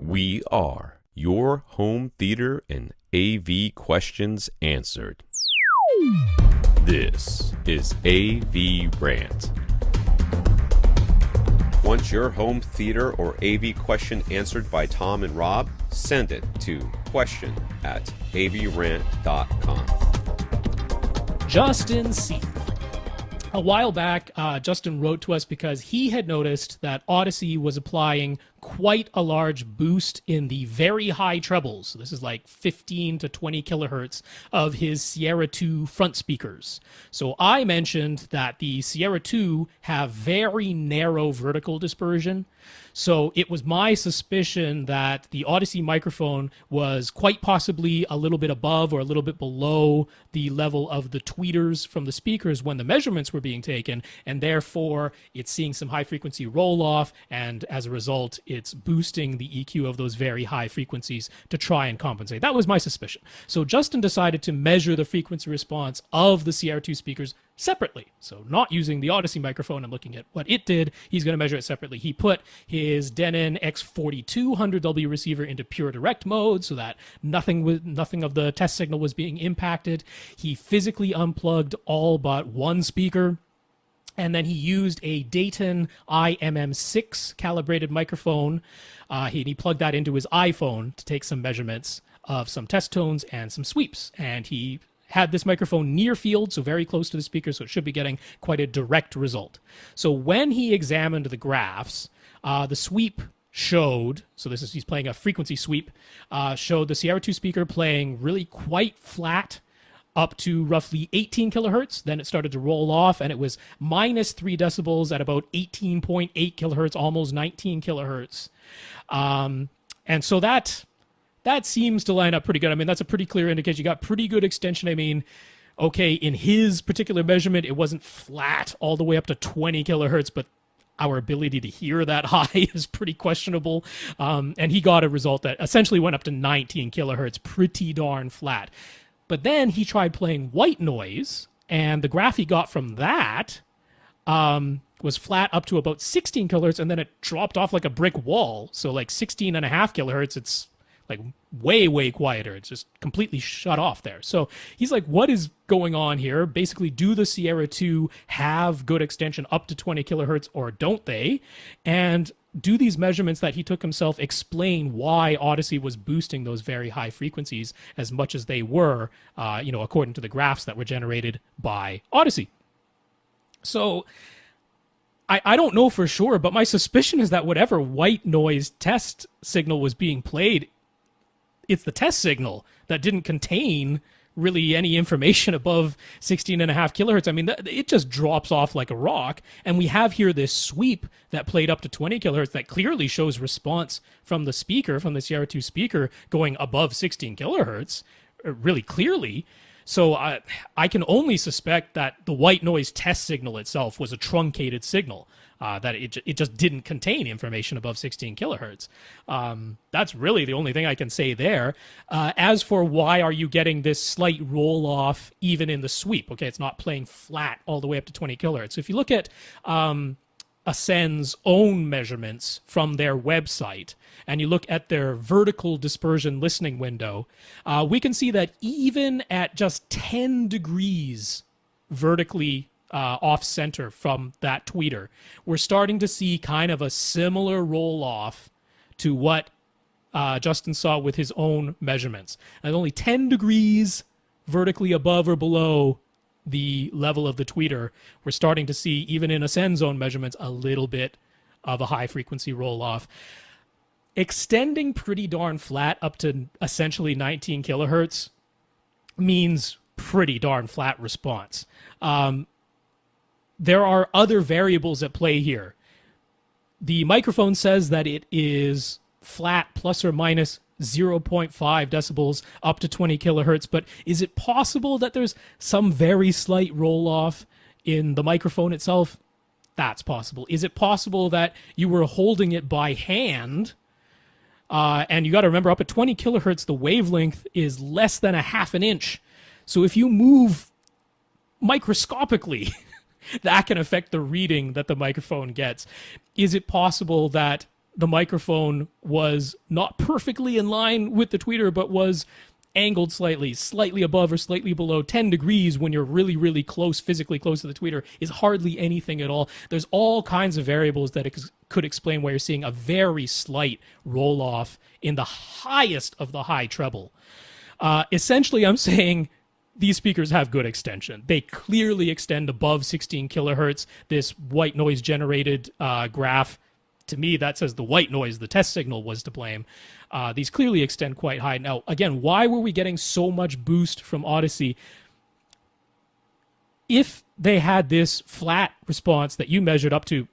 We are your home theater and AV questions answered. This is AVRant. Want your home theater or AV question answered by Tom and Rob? Send it to question@avrant.com. Justin C. A while back, Justin wrote to us because he had noticed that Odyssey was applying quite a large boost in the very high trebles. So this is like 15 to 20 kilohertz of his Sierra-2 front speakers. So I mentioned that the Sierra-2 have very narrow vertical dispersion. So it was my suspicion that the Odyssey microphone was quite possibly a little bit above or a little bit below the level of the tweeters from the speakers when the measurements were being taken, and therefore it's seeing some high frequency roll off, and as a result it's boosting the EQ of those very high frequencies to try and compensate. That was my suspicion. So Justin decided to measure the frequency response of the Sierra-2 speakers separately. So not using the Odyssey microphone and looking at what it did, he's going to measure it separately. He put his Denon X42 100W receiver into pure direct mode so that nothing of the test signal was being impacted. He physically unplugged all but one speaker, and then he used a Dayton IMM6 calibrated microphone. He plugged that into his iPhone to take some measurements of some test tones and some sweeps, and he had this microphone near field, so very close to the speaker, so it should be getting quite a direct result. So when he examined the graphs, the sweep showed, so he's playing a frequency sweep, showed the Sierra-2 speaker playing really quite flat up to roughly 18 kilohertz. Then it started to roll off, and it was minus 3 decibels at about 18.8 kilohertz, almost 19 kilohertz. And so that seems to line up pretty good. I mean, that's a pretty clear indication. You got pretty good extension. I mean, okay, in his particular measurement, it wasn't flat all the way up to 20 kilohertz, but our ability to hear that high is pretty questionable. And he got a result that essentially went up to 19 kilohertz, pretty darn flat. But then he tried playing white noise, and the graph he got from that was flat up to about 16 kilohertz, and then it dropped off like a brick wall. So like 16 and a half kilohertz, it's like way quieter. It's just completely shut off there. So he's like, what is going on here? Basically, do the Sierra-2 have good extension up to 20 kilohertz or don't they? And do these measurements that he took himself explain why Odyssey was boosting those very high frequencies as much as they were, according to the graphs that were generated by Odyssey? So I don't know for sure, but my suspicion is that whatever white noise test signal was being played, it's the test signal that didn't contain really any information above 16 and a half kilohertz. I mean, it just drops off like a rock. And we have here this sweep that played up to 20 kilohertz that clearly shows response from the speaker, from the Sierra-2 speaker, going above 16 kilohertz, really clearly. So I can only suspect that the white noise test signal itself was a truncated signal, that it just didn't contain information above 16 kilohertz. That's really the only thing I can say there. As for why are you getting this slight roll-off even in the sweep, okay, it's not playing flat all the way up to 20 kilohertz. So if you look at Ascend's own measurements from their website, and you look at their vertical dispersion listening window, we can see that even at just 10 degrees vertically off-center from that tweeter, we're starting to see kind of a similar roll-off to what Justin saw with his own measurements. And only 10 degrees vertically above or below the level of the tweeter, we're starting to see, even in Ascend zone measurements, a little bit of a high-frequency roll-off. Extending pretty darn flat up to essentially 19 kilohertz means pretty darn flat response. There are other variables at play here. The microphone says that it is flat plus or minus 0.5 decibels up to 20 kilohertz, but is it possible that there's some very slight roll-off in the microphone itself? That's possible. Is it possible that you were holding it by hand, and you got to remember, up at 20 kilohertz, the wavelength is less than a half an inch. So if you move microscopically, that can affect the reading that the microphone gets. Is it possible that the microphone was not perfectly in line with the tweeter, but was angled slightly above or slightly below. 10 degrees when you're really, really close, physically close to the tweeter, is hardly anything at all. There's all kinds of variables that could explain why you're seeing a very slight roll off in the highest of the high treble. Essentially, I'm saying these speakers have good extension. They clearly extend above 16 kilohertz. This white noise generated graph, to me, that says the white noise, the test signal, was to blame. These clearly extend quite high. Now, again, why were we getting so much boost from Odyssey? If they had this flat response that you measured up to,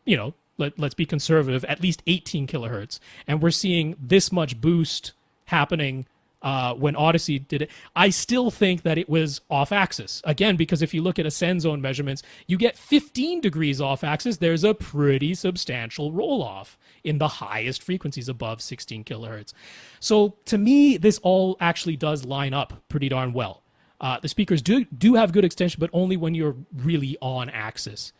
you know, let's be conservative, at least 18 kilohertz, and we're seeing this much boost happening when Odyssey did it, I still think that it was off axis. Again, because if you look at Ascend zone measurements, you get 15 degrees off axis. There's a pretty substantial roll off in the highest frequencies above 16 kilohertz. So to me, this all actually does line up pretty darn well. The speakers do have good extension, but only when you're really on axis.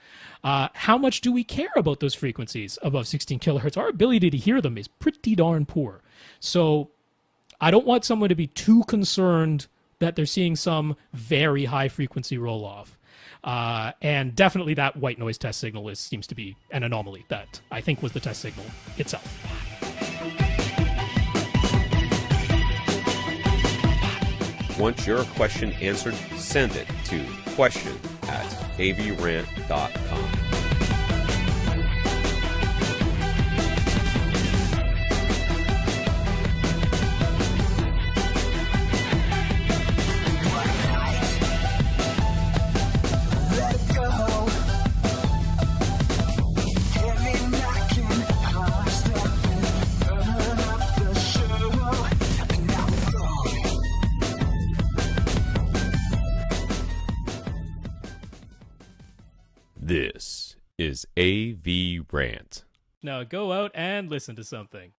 How much do we care about those frequencies above 16 kilohertz? Our ability to hear them is pretty darn poor. So I don't want someone to be too concerned that they're seeing some very high frequency roll off. And definitely that white noise test signal seems to be an anomaly that I think was the test signal itself. Want your question answered? Send it to question@avrant.com. This is AVRant. Now go out and listen to something.